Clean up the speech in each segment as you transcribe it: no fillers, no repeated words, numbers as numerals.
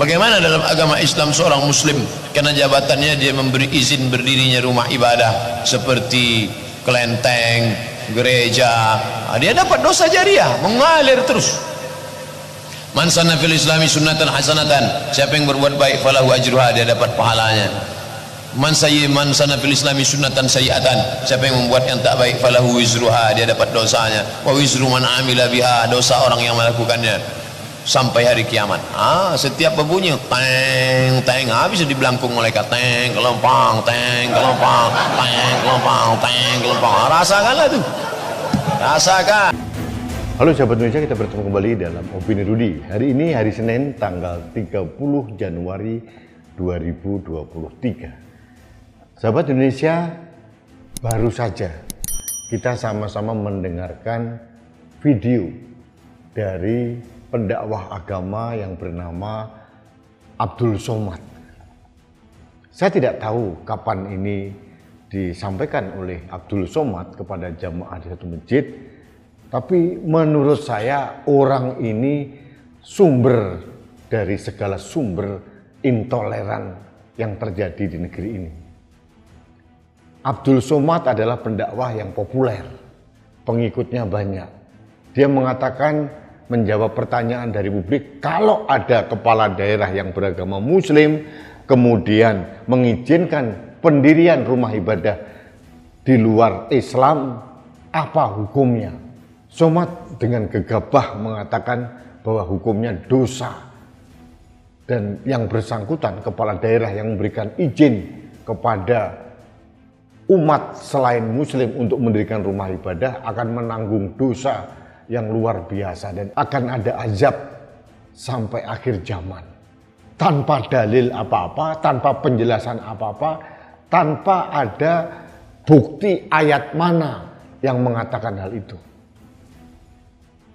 Bagaimana dalam agama Islam seorang muslim karena jabatannya dia memberi izin berdirinya rumah ibadah seperti kelenteng, gereja, dia dapat dosa jariah mengalir terus. Man sanna fil islami sunnatan hasanatan, siapa yang berbuat baik falahu ajruha, dia dapat pahalanya. Man sanna fil islami sunnatan sayyi'atan, siapa yang membuat yang tak baik falahu wizruha, dia dapat dosanya. Wa wizru man amila biha, dosa orang yang melakukannya sampai hari kiamat. Setiap berbunyi teng teng, bisa dibelangkung malaikat, teng kelompang, teng kelompang, teng kelompang, teng kelompang. Rasakanlah tuh, rasakan. Halo sahabat Indonesia, kita bertemu kembali dalam Opini Rudi. Hari ini hari Senin tanggal 30 Januari 2023. Sahabat Indonesia, baru saja kita sama-sama mendengarkan video dari pendakwah agama yang bernama Abdul Somad. Saya tidak tahu kapan ini disampaikan oleh Abdul Somad kepada jamaah di satu masjid, tapi menurut saya orang ini sumber dari segala sumber intoleran yang terjadi di negeri ini. Abdul Somad adalah pendakwah yang populer, pengikutnya banyak. Dia mengatakan, menjawab pertanyaan dari publik, kalau ada kepala daerah yang beragama Muslim kemudian mengizinkan pendirian rumah ibadah di luar Islam, apa hukumnya? Somad dengan gegabah mengatakan bahwa hukumnya dosa, dan yang bersangkutan kepala daerah yang memberikan izin kepada umat selain Muslim untuk mendirikan rumah ibadah akan menanggung dosa yang luar biasa dan akan ada azab sampai akhir zaman. Tanpa dalil apa-apa, tanpa penjelasan apa-apa, tanpa ada bukti ayat mana yang mengatakan hal itu.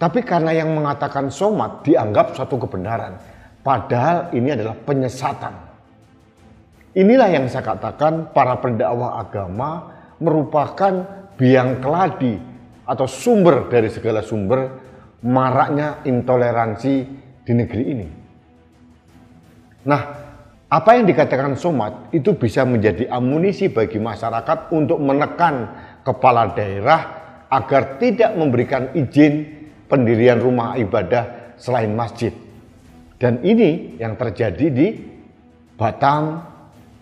Tapi karena yang mengatakan Somad dianggap suatu kebenaran, padahal ini adalah penyesatan. Inilah yang saya katakan para pendakwah agama merupakan biang keladi atau sumber dari segala sumber maraknya intoleransi di negeri ini. Nah, apa yang dikatakan Somad itu bisa menjadi amunisi bagi masyarakat untuk menekan kepala daerah agar tidak memberikan izin pendirian rumah ibadah selain masjid. Dan ini yang terjadi di Batam,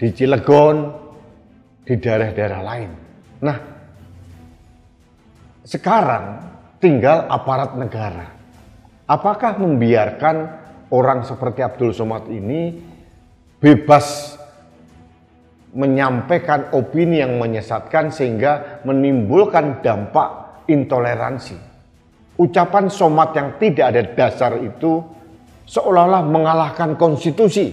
di Cilegon, di daerah-daerah lain. Nah, sekarang tinggal aparat negara. Apakah membiarkan orang seperti Abdul Somad ini bebas menyampaikan opini yang menyesatkan sehingga menimbulkan dampak intoleransi? Ucapan Somad yang tidak ada dasar itu seolah-olah mengalahkan konstitusi.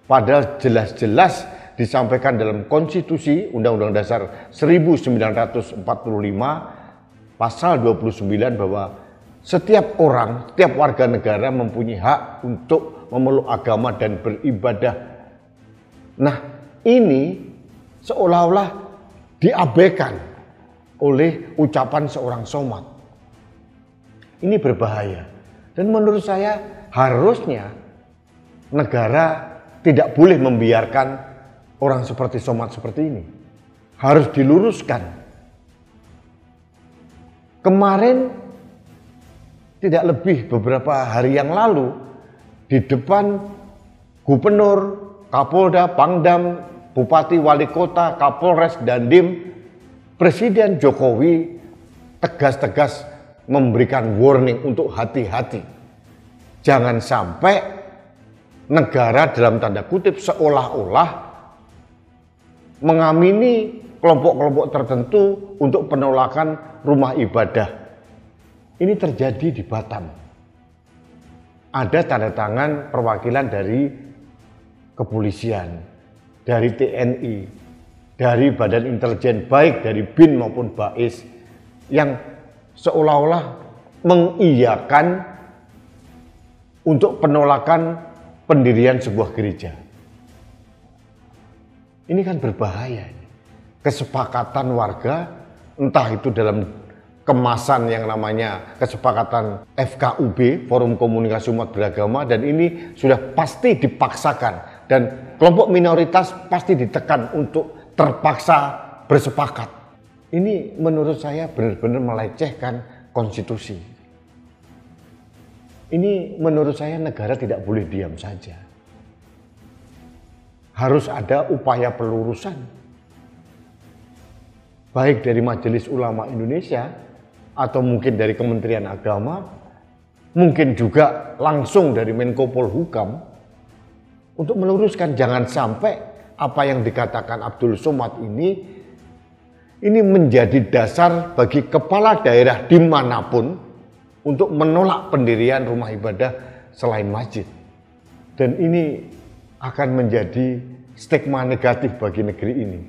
Padahal jelas-jelas disampaikan dalam konstitusi Undang-Undang Dasar 1945 pasal 29 bahwa setiap orang, setiap warga negara mempunyai hak untuk memeluk agama dan beribadah. Nah, ini seolah-olah diabaikan oleh ucapan seorang Somad. Ini berbahaya. Dan menurut saya harusnya negara tidak boleh membiarkan orang seperti Somad seperti ini. Harus diluruskan. Kemarin tidak lebih beberapa hari yang lalu di depan gubernur, Kapolda, Pangdam, Bupati, Wali Kota, Kapolres, Dandim, Presiden Jokowi tegas-tegas memberikan warning untuk hati-hati. Jangan sampai negara dalam tanda kutip seolah-olah mengamini kelompok-kelompok tertentu untuk penolakan rumah ibadah. Ini terjadi di Batam. Ada tanda tangan perwakilan dari kepolisian, dari TNI, dari Badan Intelijen baik dari BIN maupun BAIS yang seolah-olah mengiyakan untuk penolakan pendirian sebuah gereja. Ini kan berbahaya. Kesepakatan warga, entah itu dalam kemasan yang namanya kesepakatan FKUB, Forum Komunikasi Umat Beragama, dan ini sudah pasti dipaksakan dan kelompok minoritas pasti ditekan untuk terpaksa bersepakat. Ini menurut saya benar-benar melecehkan konstitusi. Ini menurut saya negara tidak boleh diam saja. Harus ada upaya pelurusan. Baik dari Majelis Ulama Indonesia atau mungkin dari Kementerian Agama, mungkin juga langsung dari Menko Polhukam untuk meluruskan, jangan sampai apa yang dikatakan Abdul Somad ini menjadi dasar bagi kepala daerah dimanapun untuk menolak pendirian rumah ibadah selain masjid. Dan ini akan menjadi stigma negatif bagi negeri ini.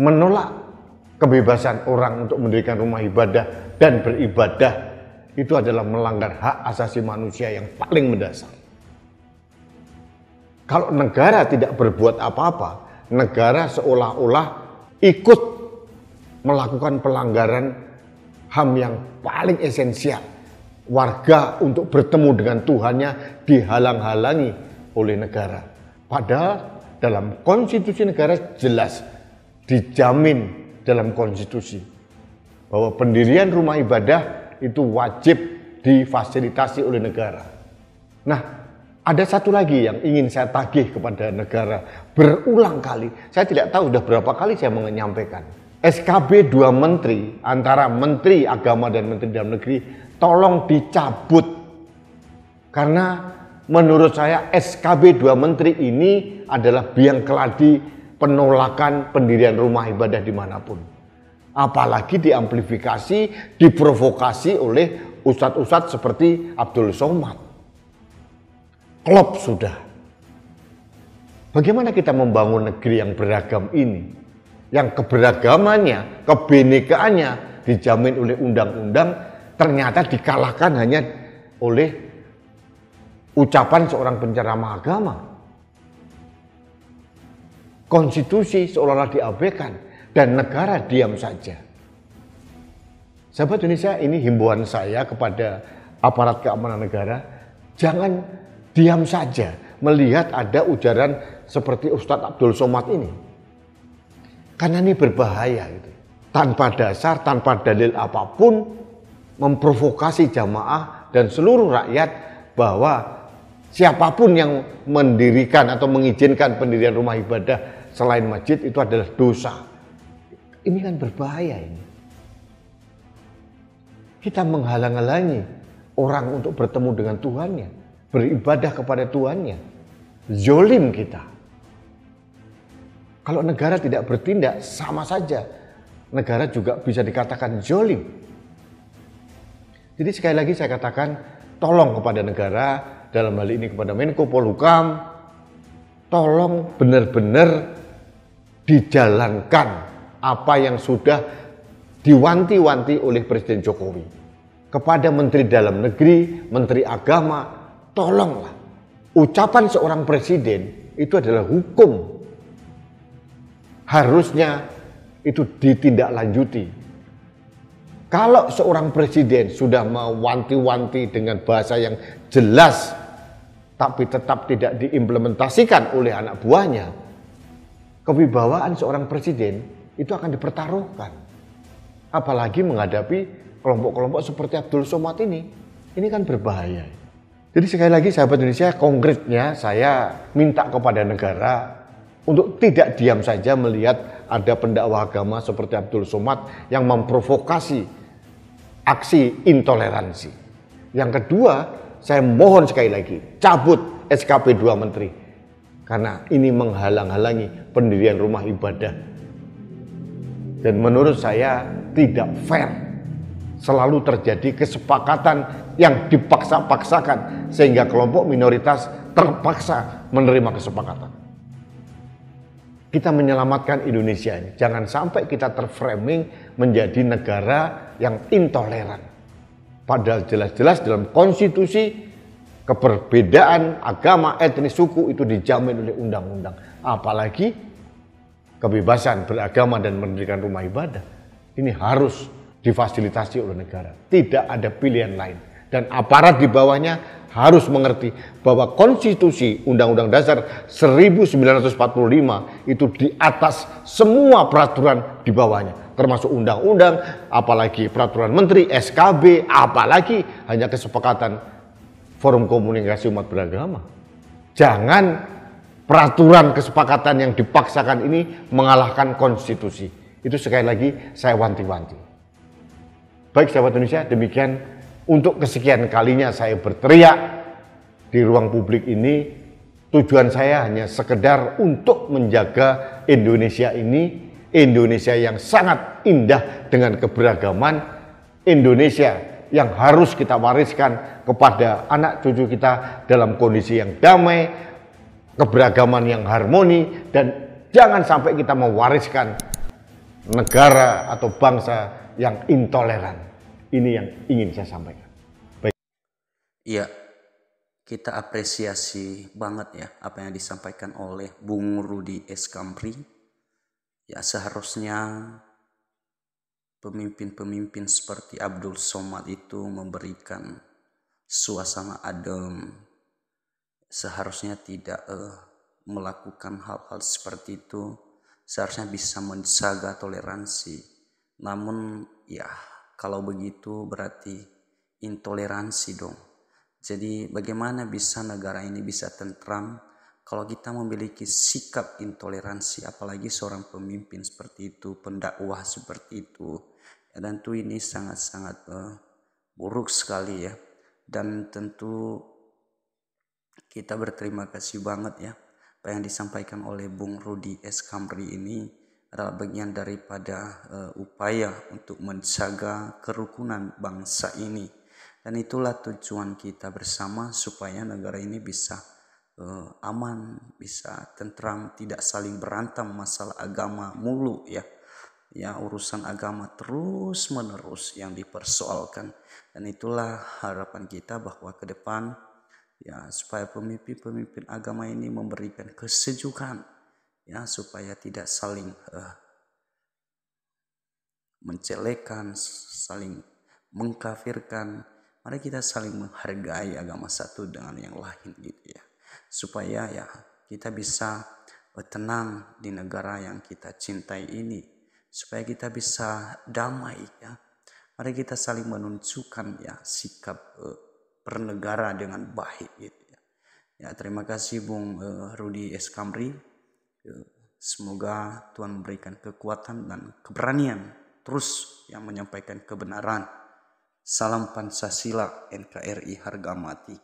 Menolak kebebasan orang untuk mendirikan rumah ibadah dan beribadah itu adalah melanggar hak asasi manusia yang paling mendasar. Kalau negara tidak berbuat apa-apa, negara seolah-olah ikut melakukan pelanggaran HAM yang paling esensial. Warga untuk bertemu dengan Tuhannya dihalang-halangi oleh negara. Padahal dalam konstitusi negara jelas dijamin dalam konstitusi bahwa pendirian rumah ibadah itu wajib difasilitasi oleh negara. Nah, ada satu lagi yang ingin saya tagih kepada negara berulang kali. Saya tidak tahu sudah berapa kali saya menyampaikan. SKB 2 menteri antara Menteri Agama dan Menteri Dalam Negeri tolong dicabut. Karena menurut saya SKB 2 menteri ini adalah biang keladi penolakan pendirian rumah ibadah dimanapun. Apalagi diamplifikasi, diprovokasi oleh ustadz-ustadz seperti Abdul Somad. Klop sudah. Bagaimana kita membangun negeri yang beragam ini? Yang keberagamannya, kebinekaannya dijamin oleh undang-undang, ternyata dikalahkan hanya oleh ucapan seorang penceramah agama. Konstitusi seolah-olah diabaikan dan negara diam saja. Sahabat Indonesia, ini himbauan saya kepada aparat keamanan negara, jangan diam saja melihat ada ujaran seperti Ustadz Abdul Somad ini. Karena ini berbahaya gitu. Tanpa dasar, tanpa dalil apapun, memprovokasi jamaah dan seluruh rakyat bahwa siapapun yang mendirikan atau mengizinkan pendirian rumah ibadah selain masjid itu adalah dosa. Ini kan berbahaya ini. Kita menghalang-halangi orang untuk bertemu dengan Tuhannya, beribadah kepada Tuhannya. Zolim kita. Kalau negara tidak bertindak, sama saja. Negara juga bisa dikatakan zolim. Jadi sekali lagi saya katakan, tolong kepada negara, dalam hal ini kepada Menko Polhukam, tolong benar-benar dijalankan apa yang sudah diwanti-wanti oleh Presiden Jokowi. Kepada Menteri Dalam Negeri, Menteri Agama, tolonglah. Ucapan seorang presiden itu adalah hukum. Harusnya itu ditindaklanjuti. Kalau seorang presiden sudah mewanti-wanti dengan bahasa yang jelas, tapi tetap tidak diimplementasikan oleh anak buahnya, kewibawaan seorang presiden itu akan dipertaruhkan. Apalagi menghadapi kelompok-kelompok seperti Abdul Somad ini kan berbahaya. Jadi sekali lagi sahabat Indonesia, konkretnya saya minta kepada negara untuk tidak diam saja melihat ada pendakwah agama seperti Abdul Somad yang memprovokasi aksi intoleransi. Yang kedua, saya mohon sekali lagi, cabut SKP 2 menteri. Karena ini menghalang-halangi pendirian rumah ibadah. Dan menurut saya tidak fair. Selalu terjadi kesepakatan yang dipaksa-paksakan sehingga kelompok minoritas terpaksa menerima kesepakatan. Kita menyelamatkan Indonesia ini. Jangan sampai kita terframing menjadi negara yang intoleran. Padahal jelas-jelas dalam konstitusi keberbedaan agama, etnis, suku itu dijamin oleh undang-undang. Apalagi kebebasan beragama dan mendirikan rumah ibadah. Ini harus difasilitasi oleh negara. Tidak ada pilihan lain. Dan aparat di bawahnya harus mengerti bahwa konstitusi Undang-Undang Dasar 1945 itu di atas semua peraturan di bawahnya. Termasuk undang-undang, apalagi peraturan menteri, SKB, apalagi hanya kesepakatan Forum Komunikasi Umat Beragama. Jangan peraturan kesepakatan yang dipaksakan ini mengalahkan konstitusi. Itu sekali lagi saya wanti-wanti. Baik sahabat Indonesia, demikian untuk kesekian kalinya saya berteriak di ruang publik ini. Tujuan saya hanya sekedar untuk menjaga Indonesia ini, Indonesia yang sangat indah dengan keberagaman, Indonesia yang harus kita wariskan kepada anak cucu kita dalam kondisi yang damai, keberagaman yang harmoni, dan jangan sampai kita mewariskan negara atau bangsa yang intoleran. Ini yang ingin saya sampaikan. Iya, kita apresiasi banget ya apa yang disampaikan oleh Bung Rudi Eskamri. Ya, seharusnya pemimpin-pemimpin seperti Abdul Somad itu memberikan suasana adem. Seharusnya tidak melakukan hal-hal seperti itu. Seharusnya bisa menjaga toleransi. Namun ya, kalau begitu berarti intoleransi dong. Jadi bagaimana bisa negara ini bisa tentram kalau kita memiliki sikap intoleransi, apalagi seorang pemimpin seperti itu, pendakwah seperti itu. Ya, tentu ini sangat-sangat buruk sekali ya. Dan tentu kita berterima kasih banget ya. Apa yang disampaikan oleh Bung Rudi Eskamri ini adalah bagian daripada upaya untuk menjaga kerukunan bangsa ini. Dan itulah tujuan kita bersama supaya negara ini bisa aman, bisa tentram, tidak saling berantem masalah agama mulu ya. Ya, urusan agama terus menerus yang dipersoalkan. Dan itulah harapan kita bahwa ke depan ya supaya pemimpin-pemimpin agama ini memberikan kesejukan ya, supaya tidak saling menjelekkan, saling mengkafirkan. Mari kita saling menghargai agama satu dengan yang lain gitu ya. Supaya ya kita bisa tenang di negara yang kita cintai ini. Supaya kita bisa damai ya. Mari kita saling menunjukkan ya sikap bernegara dengan baik gitu ya. Ya, terima kasih Bung Rudi Eskamri. Semoga Tuhan memberikan kekuatan dan keberanian terus yang menyampaikan kebenaran. Salam Pancasila, NKRI harga mati.